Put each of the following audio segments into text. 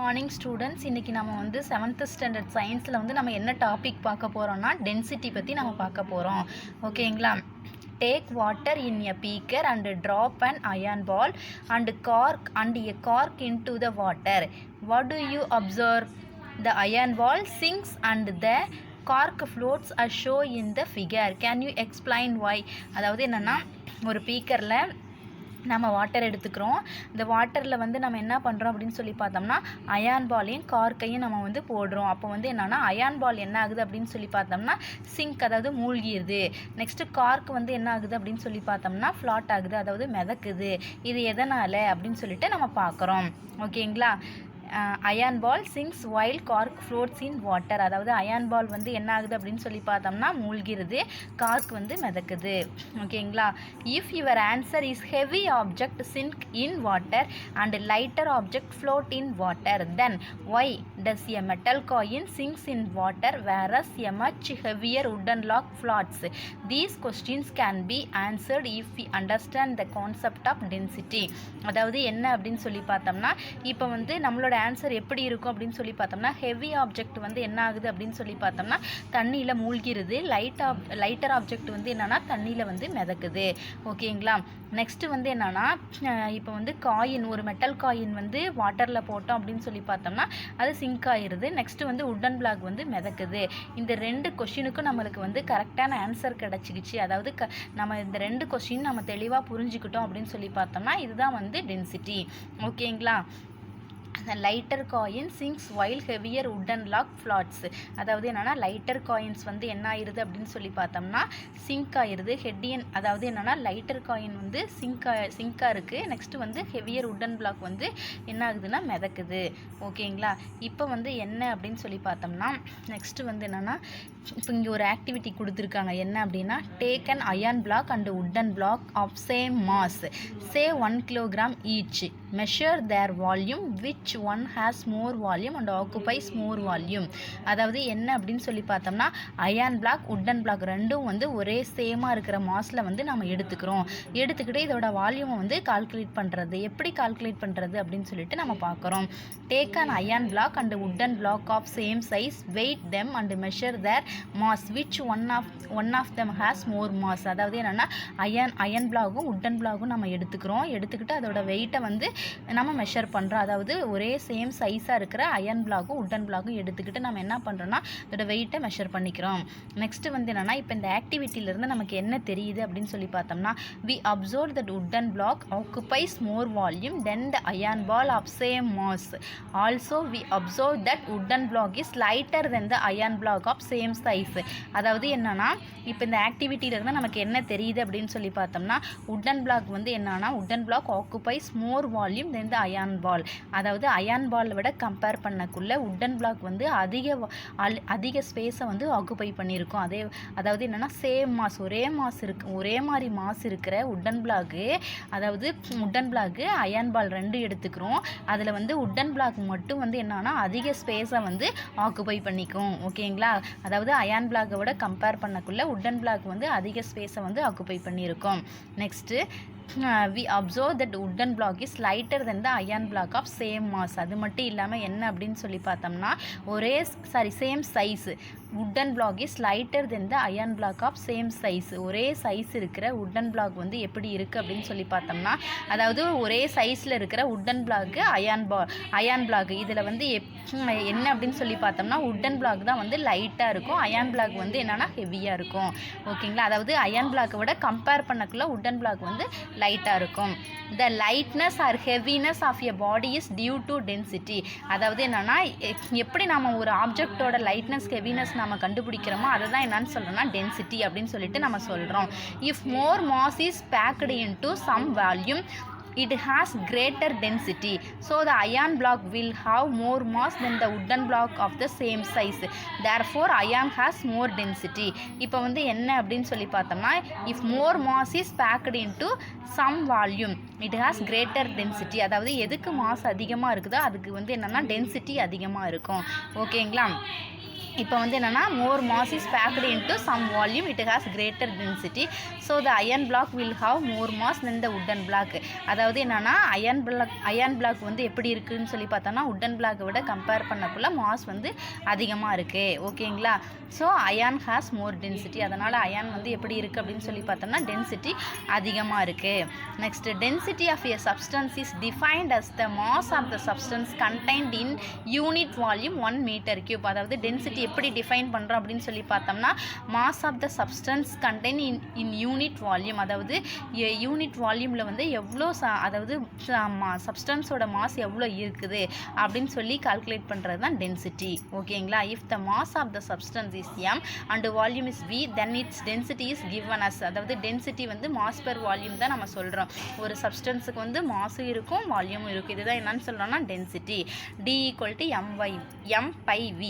Morning students. இன்றைக்கி நம்ம வந்து 7th ஸ்டாண்டர்ட் சயின்ஸில் வந்து நம்ம என்ன டாபிக் பார்க்க போகிறோம்னா டென்சிட்டி பற்றி நம்ம பார்க்க போகிறோம். ஓகேங்களா? Take water in a beaker and drop an iron ball and a cork into the water. What do you observe? The iron ball sinks and the cork floats as shown in the figure. Can you explain why? அதாவது என்னென்னா, ஒரு பீக்கரில் நம்ம water எடுத்துக்கிறோம். இந்த வாட்டரில் வந்து நம்ம என்ன பண்ணுறோம் அப்படின்னு சொல்லி பார்த்தோம்னா அயான் பாலையும் கார்க்கையும் நம்ம வந்து போடுறோம். அப்போ வந்து என்னென்னா அயான் பால் என்ன ஆகுது அப்படின்னு சொல்லி பார்த்தோம்னா சிங்க், அதாவது மூழ்கிடுது. நெக்ஸ்ட்டு கார்க் வந்து என்ன ஆகுது அப்படின்னு சொல்லி பார்த்தோம்னா ஃப்ளாட் ஆகுது, அதாவது மிதக்குது. இது எதனால் அப்படின்னு சொல்லிட்டு நம்ம பார்க்குறோம். ஓகேங்களா? Iron ball sinks while cork floats in water. அதாவது அயான் பால் வந்து என்ன ஆகுது அப்படின்னு சொல்லி பார்த்தோம்னா மூழ்கிறது, கார்க் வந்து மிதக்குது. ஓகேங்களா? If your answer is heavy object sink in water and lighter object float in water, then why does a metal coin sinks in water whereas a much heavier wooden log floats? These questions can be answered if we understand the concept of density. அதாவது என்ன அப்படின்னு சொல்லி பார்த்தோம்னா, இப்போ வந்து நம்மளோட answer எப்படி இருக்கும் அப்படின்னு சொல்லி பார்த்தோம்னா, ஹெவி ஆப்ஜெக்ட் வந்து என்ன ஆகுது அப்படின்னு சொல்லி பார்த்தோம்னா தண்ணியில் மூழ்கிறது, லைட்டர் ஆப்ஜெக்ட் வந்து என்னென்னா தண்ணியில் வந்து மிதக்குது. ஓகேங்களா? நெக்ஸ்ட்டு வந்து என்னென்னா, இப்போ வந்து காயின், ஒரு மெட்டல் காயின் வந்து வாட்டரில் போட்டோம் அப்படின்னு சொல்லி பார்த்தோம்னா அது சிங்க் ஆகிடுது. நெக்ஸ்ட்டு வந்து உட்டன் பிளாக் வந்து மிதக்குது. இந்த ரெண்டு கொஷினுக்கும் நம்மளுக்கு வந்து கரெக்டான ஆன்சர் கிடச்சிக்கிச்சு. அதாவது நம்ம இந்த ரெண்டு கொஷின் நம்ம தெளிவாக புரிஞ்சுக்கிட்டோம் அப்படின்னு சொல்லி பார்த்தோம்னா இதுதான் வந்து டென்சிட்டி. ஓகேங்களா? Lighter coin Ching's while heavier wooden log flats. அதாவது என்னென்னா லைட்டர் காயின்ஸ் வந்து என்ன ஆயிடுது அப்படின்னு சொல்லி பார்த்தோம்னா சிங்க் ஆயிடுது. ஹெட்டியன், அதாவது என்னென்னா லைட்டர் காயின் வந்து சிங்காக இருக்குது. நெக்ஸ்ட்டு வந்து ஹெவியர் உட்டன் பிளாக் வந்து என்ன ஆகுதுன்னா மிதக்குது. ஓகேங்களா? இப்போ வந்து என்ன அப்படின்னு சொல்லி பார்த்தோம்னா நெக்ஸ்ட்டு வந்து என்னென்னா, இப்போ இங்கே ஒரு ஆக்டிவிட்டி கொடுத்துருக்காங்க. என்ன அப்படின்னா, take an iron block and wooden block of same mass, say 1 kilogram each, measure their volume, which one has more volume and occupies more volume. அதாவது என்ன அப்படின்னு சொல்லி பார்த்தோம்னா அயர்ன் பிளாக் உட்டன் பிளாக் ரெண்டும் வந்து ஒரே சேமாக இருக்கிற மாஸில் வந்து நம்ம எடுத்துக்கிட்டு இதோட வால்யூமை வந்து கால்குலேட் பண்ணுறது. எப்படி கால்குலேட் பண்ணுறது அப்படின்னு சொல்லிட்டு நம்ம பார்க்குறோம். Take an iron block and wooden block of same size, weight them and measure their mass, which one of them has more mass. அதாவது என்னென்னா அயர்ன் பிளாகும் உட்டன் பிளாகும் நம்ம எடுத்துக்கிட்டு அதோட வெயிட்டை வந்து நம்ம மெஷர் பண்ணுறோம். அதாவது ஒரே சேம் சைஸாக இருக்கிற அயர்ன் பிளாக்கும் உட்டன் பிளாக்கும் எடுத்துக்கிட்டு நம்ம என்ன பண்ணுறோன்னா அதோட வெயிட்டை மெஷர் பண்ணிக்கிறோம். நெக்ஸ்ட்டு வந்து என்னென்னா, இப்போ இந்த ஆக்டிவிட்டியிலேருந்து நமக்கு என்ன தெரியுது அப்படின்னு சொல்லி பார்த்தோம்னா, we observe that wooden block occupies more volume then the iron ball of same mass. Also we observe that wooden block is lighter then the iron block of same size. அதாவது என்னென்னா, இப்போ இந்த ஆக்டிவிட்டியிலேருந்து நமக்கு என்ன தெரியுது அப்படின்னு சொல்லி பார்த்தோம்னா, உட்டன் பிளாக் வந்து என்னென்னா, wooden block occupies more volume then the iron பால். அதாவது அயர்ன் பால் விட கம்பேர் பண்ணக்குள்ள உட்டன் பிளாக் வந்து அதிக ஸ்பேஸை வந்து ஆக்குபை பண்ணியிருக்கும். அதாவது என்னென்னா சேம் மாஸ், ஒரே மாதிரி மாஸ் இருக்கிற உட்டன் பிளாக்கு, அதாவது உட்டன் பிளாக்கு அயர்ன் பால் ரெண்டு எடுத்துக்கிறோம். அதில் வந்து உட்டன் பிளாக் மட்டும் வந்து என்னன்னா அதிக ஸ்பேஸை வந்து ஆக்குபை பண்ணிக்கும். ஓகேங்களா? அதாவது அயர்ன் பிளாக்கை விட கம்பேர் பண்ணக்குள்ள உட்டன் பிளாக் வந்து அதிக ஸ்பேஸை வந்து ஆக்குபை பண்ணியிருக்கும். Next we observe that wooden block is lighter than the iron block of same mass. அது மட்டும் இல்லாமல் என்ன அப்படின்னு சொல்லி பார்த்தோம்னா same size wooden block is lighter than the iron block of same size. ஒரே சைஸ் இருக்கிற wooden block வந்து எப்படி இருக்குது அப்படின்னு சொல்லி பார்த்தோம்னா, அதாவது ஒரே சைஸில் இருக்கிற wooden block அயான் பிளாக் இதில் வந்து என்ன அப்படின்னு சொல்லி பார்த்தோம்னா wooden block தான் வந்து லைட்டாக இருக்கும், அயான் பிளாக் வந்து என்னென்னா ஹெவியாக இருக்கும். ஓகேங்களா? அதாவது அயான் பிளாக்கை விட கம்பேர் பண்ணக்குள்ள wooden block வந்து லைட்டாக இருக்கும். The lightness or heaviness of a body is due to density. அதாவது என்னென்னா, எப்படி நம்ம ஒரு ஆப்ஜெக்டோட லைட்னஸ் ஹெவினஸ் நம்ம கண்டுபிடிக்கிறோமோ அதை தான் என்னன்னு சொல்கிறோம்னா டென்சிட்டி அப்படின்னு சொல்லிட்டு நம்ம சொல்கிறோம். If more mass is packed into some volume, it has greater density, so the iron block will have more mass than the wooden block of the same size, therefore iron has more density. இப்போ வந்து என்ன அப்படின்னு சொல்லி பார்த்தோம்னா, if more mass is packed into some volume it has greater density. அதாவது எதுக்கு mass அதிகமாக இருக்குதோ அதுக்கு வந்து என்னென்னா டென்சிட்டி அதிகமாக இருக்கும். ஓகேங்களா? இப்போ வந்து என்னென்னா more mass is packed into some volume it has greater density so the iron block will have more mass than the wooden block. அதாவது என்னென்னா அயன் பிளாக் வந்து எப்படி இருக்குதுன்னு சொல்லி பார்த்தோம்னா உட்டன் பிளாக்கை விட கம்பேர் பண்ணக்குள்ள மாஸ் வந்து அதிகமாக இருக்குது. ஓகேங்களா? So iron has more density. அதனால் அயான் வந்து எப்படி இருக்குது அப்படின்னு சொல்லி பார்த்தோம்னா டென்சிட்டி அதிகமாக இருக்குது. Next density of a substance is defined as the mass of the substance contained in unit volume 1 metre cube. அதாவது டென்சிட்டி எப்படி டிஃபைன் பண்ணுறோம் அப்படின்னு சொல்லி பார்த்தோம்னா mass of the substance contain in unit volume. அதாவது யூனிட் வால்யூமில் வந்து எவ்வளோ அதாவது சப்ஸ்டன்ஸோட மாஸ் எவ்வளோ இருக்குது அப்படின்னு சொல்லி கால்குலேட் பண்ணுறது தான் டென்சிட்டி. ஓகேங்களா? If the mass of the substance is m and volume is v then its density is given as. அதாவது டென்சிட்டி வந்து மாஸ் பெர் வால்யூம் தான் நம்ம சொல்கிறோம். ஒரு சப்ஸ்டன்ஸுக்கு வந்து மாஸும் இருக்கும் வால்யூமும் இருக்கும். இதுதான் என்னன்னு சொல்கிறோம்னா density. d = m/v.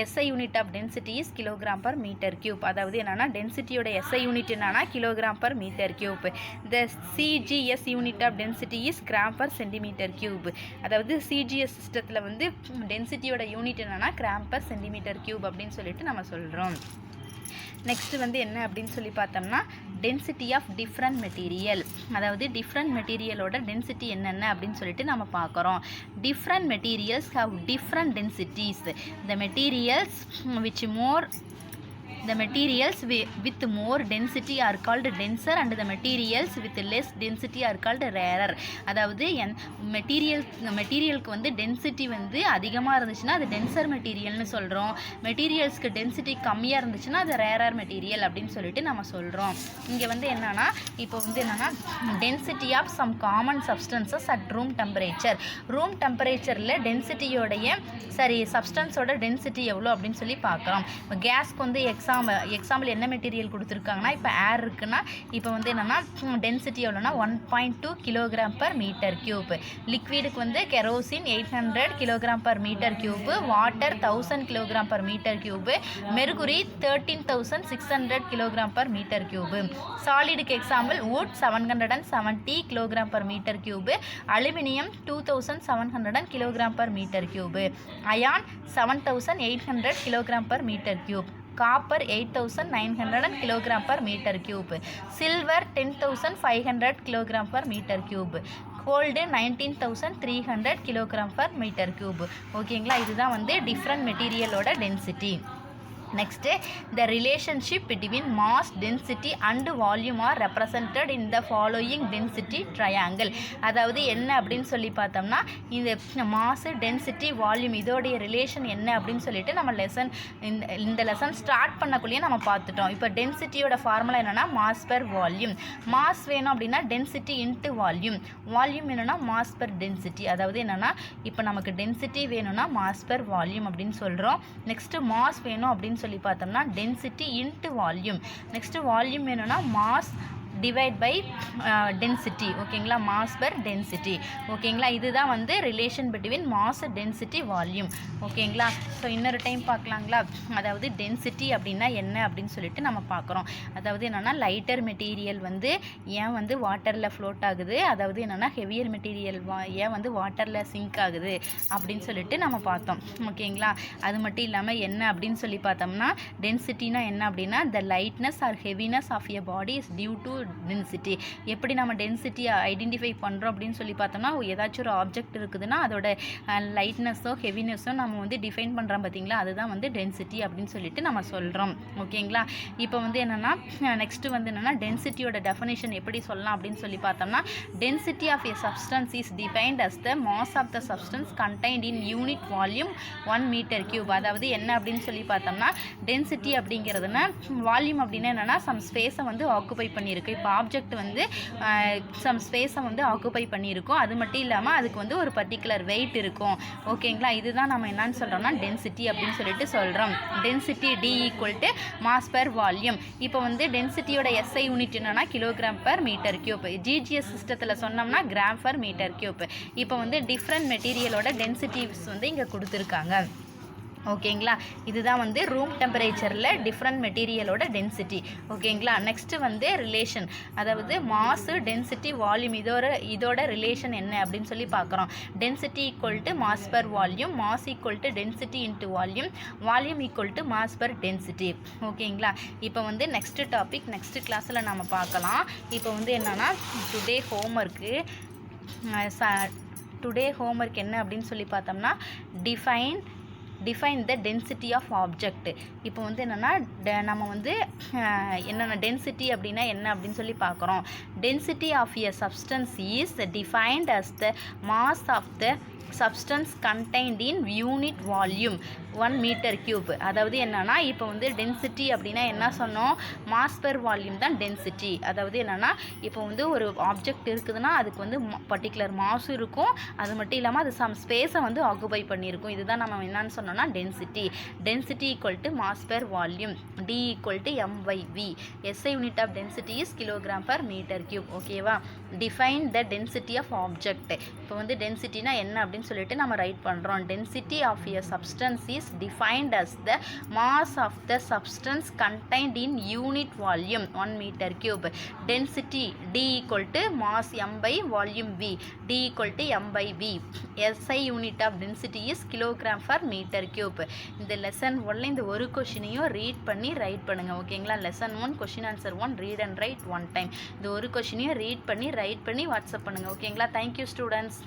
SI unit of density is kilogram per metre cube. அதாவது என்னென்னா டென்சிட்டியோட SI யூனிட் என்னன்னா kilogram per metre cube. The CGS unit of density is gram per centimetre cube. அதாவது CGS சிஸ்டத்தில் வந்து டென்சிட்டியோட யூனிட் என்னென்னா கிராம் பர் சென்டிமீட்டர் கியூப் அப்படின்னு சொல்லிட்டு நம்ம சொல்கிறோம். நெக்ஸ்ட் வந்து என்ன அப்படின்னு சொல்லி பார்த்தோம்னா டென்சிட்டி ஆஃப் டிஃப்ரெண்ட் மெட்டீரியல். அதாவது டிஃப்ரெண்ட் மெட்டீரியலோட டென்சிட்டி என்னென்ன அப்படின்னு சொல்லிட்டு நம்ம பார்க்குறோம். Different materials have different densities. The materials with more density are called denser and the materials with less density are called rarer. அதாவது மெட்டீரியலுக்கு வந்து டென்சிட்டி வந்து அதிகமாக இருந்துச்சுன்னா அது டென்சர் மெட்டீரியல்னு சொல்கிறோம். மெட்டீரியல்ஸ்க்கு டென்சிட்டி கம்மியாக இருந்துச்சுன்னா அது ரேரர் மெட்டீரியல் அப்படின்னு சொல்லிட்டு நம்ம சொல்கிறோம். இங்கே வந்து என்னென்னா இப்போ வந்து என்னென்னா density of some common substances at room temperature. Room டெம்பரேச்சரில் டென்சிட்டியோடைய சப்ஸ்டன்ஸோட டென்சிட்டி எவ்வளோ அப்படின்னு சொல்லி பார்க்குறோம். இப்போ கேஸ்க்கு வந்து எக்ஸாம்பிள் என்ன மெட்டீரியல் கொடுத்துருக்காங்கன்னா இப்போ ஏர் இருக்குன்னா இப்போ வந்து என்னென்னா டென்சிட்டி எவ்வளோனா 1.2 கிலோகிராம் பர் மீட்டர் கியூப். லிக்விடுக்கு வந்து kerosene 800 kilogram per metre cube, water 1000 kilogram per metre cube, mercury 13,600 kilogram per metre cube. சாலிடுக்கு example wood 770 kilogram per metre cube, aluminium 2700 kilogram per metre cube, iron 7800 kilogram per metre cube, copper 8,900 kilogram per meter cube, silver 10,500 kilogram per meter cube, gold 19,300 kilogram per meter cube. ஓகேங்களா? இதுதான் வந்து different மெட்டீரியலோட density. Next, the relationship between mass, density and volume are represented in the following density triangle. அதாவது என்ன அப்படின்னு சொல்லி பார்த்தோம்னா இந்த மாஸ், டென்சிட்டி, வால்யூம் இதோடைய ரிலேஷன் என்ன அப்படின்னு சொல்லிட்டு நம்ம இந்த லெசன் ஸ்டார்ட் பண்ணக்குள்ளேயே நம்ம பார்த்துட்டோம். இப்போ டென்சிட்டியோட ஃபார்முலா என்னென்னா மாஸ் பெர் வால்யூம். மாஸ் வேணும் அப்படின்னா டென்சிட்டி இன்ட்டு வால்யூம். வால்யூம் வேணும்னா மாஸ் பெர் டென்சிட்டி. அதாவது என்னென்னா இப்போ நமக்கு டென்சிட்டி வேணும்னா மாஸ் பெர் வால்யூம் அப்படின்னு சொல்கிறோம். நெக்ஸ்ட்டு மாஸ் வேணும் அப்படின்னு சொல்லி பார்த்தோம்னா density into volume. Next volume வேணும்னா மாஸ் டிவைட் பை டென்சிட்டி. ஓகேங்களா? Mass per density. ஓகேங்களா? இதுதான் வந்து relation between mass, density, volume. ஓகேங்களா? ஸோ இன்னொரு டைம் பார்க்கலாங்களா? அதாவது டென்சிட்டி அப்படின்னா என்ன அப்படின்னு சொல்லிட்டு நம்ம பார்க்குறோம். அதாவது என்னென்னா லைட்டர் மெட்டீரியல் வந்து ஏன் வந்து வாட்டரில் ஃப்ளோட் ஆகுது, அதாவது என்னென்னா ஹெவியர் மெட்டீரியல் ஏன் வந்து வாட்டரில் சிங்க் ஆகுது அப்படின்னு சொல்லிட்டு நம்ம பார்த்தோம். ஓகேங்களா? அது மட்டும் இல்லாமல் என்ன அப்படின்னு சொல்லி பார்த்தோம்னா டென்சிட்டினா என்ன அப்படின்னா the lightness or heaviness of a body is due to density. எப்படி நம்ம டென்சிட்டியை ஐடென்டிஃபை பண்ணுறோம் அப்படின்னு சொல்லி பார்த்தோம்னா ஏதாச்சும் ஒரு ஆப்ஜெக்ட் இருக்குதுன்னா அதோட லைட்னஸோ ஹெவினஸோ நம்ம வந்து டிஃபைன் பண்ணுறோம் பார்த்தீங்களா, அதுதான் வந்து டென்சிட்டி அப்படின்னு சொல்லிட்டு நம்ம சொல்கிறோம். ஓகேங்களா? இப்போ வந்து என்னென்னா நெக்ஸ்ட்டு வந்து என்னென்னா டென்சிட்டியோட டெஃபினேஷன் எப்படி சொல்லலாம் அப்படின்னு சொல்லி பார்த்தோம்னா density of a substance is defined as the mass of the substance contained in unit volume 1 metre cube. அதாவது என்ன அப்படின்னு சொல்லி பார்த்தோம்னா டென்சிட்டி அப்படிங்கிறதுனா வால்யூம் அப்படின்னா என்னென்னா சம் ஸ்பேஸை வந்து ஆக்குபை பண்ணியிருக்கு. இப்போ ஆப்ஜெக்ட் வந்து சம் ஸ்பேஸை வந்து ஆக்குபை பண்ணியிருக்கோம். அது மட்டும் இல்லாமல் அதுக்கு வந்து ஒரு பர்டிகுலர் வெயிட் இருக்கும். ஓகேங்களா? இதுதான் நம்ம என்னன்னு சொல்கிறோம்னா டென்சிட்டி அப்படின்னு சொல்லிட்டு சொல்கிறோம். Density D = mass per volume. இப்போ வந்து டென்சிட்டியோட SI யூனிட் என்னன்னா kilogram per metre cube. GGS சிஸ்டத்தில் சொன்னோம்னா கிராம் பர் மீட்டர் கியூப். இப்போ வந்து டிஃப்ரெண்ட் மெட்டீரியலோட டென்சிட்டிஸ் வந்து இங்கே கொடுத்துருக்காங்க. ஓகேங்களா. இதுதான் வந்து ரூம் டெம்பரேச்சரில் டிஃப்ரெண்ட் மெட்டீரியலோட டென்சிட்டி. ஓகேங்களா. நெக்ஸ்ட்டு வந்து ரிலேஷன், அதாவது மாசு, டென்சிட்டி, வால்யூம் இதோட ரிலேஷன் என்ன அப்படின்னு சொல்லி பார்க்குறோம். Density equal to mass per volume, mass equal to density into volume, volume equal to mass per density. ஓகேங்களா. இப்போ வந்து நெக்ஸ்ட்டு டாபிக் நெக்ஸ்ட்டு கிளாஸில் நம்ம பார்க்கலாம். இப்போ வந்து என்னென்னா டுடே ஹோம்ஒர்க் என்ன அப்படின்னு சொல்லி பார்த்தோம்னா define the density of object. இப்போ வந்து என்னென்னா நம்ம வந்து என்னென்ன டென்சிட்டி அப்படின்னா என்ன அப்படின்னு சொல்லி பார்க்குறோம். Density of a substance is defined as the mass of the substance contained in unit volume 1 metre cube. அதாவது என்னென்னா இப்போ வந்து டென்சிட்டி அப்படின்னா என்ன சொன்னோம், மாஸ் பெர் வால்யூம் தான் டென்சிட்டி. அதாவது என்னென்னா இப்போ வந்து ஒரு ஆப்ஜெக்ட் இருக்குதுன்னா அதுக்கு வந்து பர்டிகுலர் மாஸும் இருக்கும், அது மட்டும் இல்லாமல் அது சம் ஸ்பேஸை வந்து ஆக்குபை பண்ணியிருக்கும். இதுதான் நம்ம என்னன்னு சொன்னோம்னா density equal to mass per volume, D equal to m/v. SI unit of density is kilogram per metre cube. ஓகேவா. Define the density of object. இப்போ வந்து டென்சிட்டினா என்ன அப்படின்னு சொல்லிட்டு நம்ம ரைட் பண்ணுறோம். Density of a substance is defined as the mass of the substance contained in unit volume 1 meter cube. Density D equal to mass m by volume V, D equal to m/v. SI unit of density is kilogram per meter cube. இந்த lesson 1ல இந்த ஒரு கொஷினையும் read பண்ணி right பண்ணுங்க. ஓகேங்களா. Lesson 1 question answer 1 read and right 1 time. இந்த ஒரு கொஷினையும் read பண்ணி right பண்ணி வாட்ஸ்அப் பண்ணுங்க. ஓகேங்களா. Thank you students.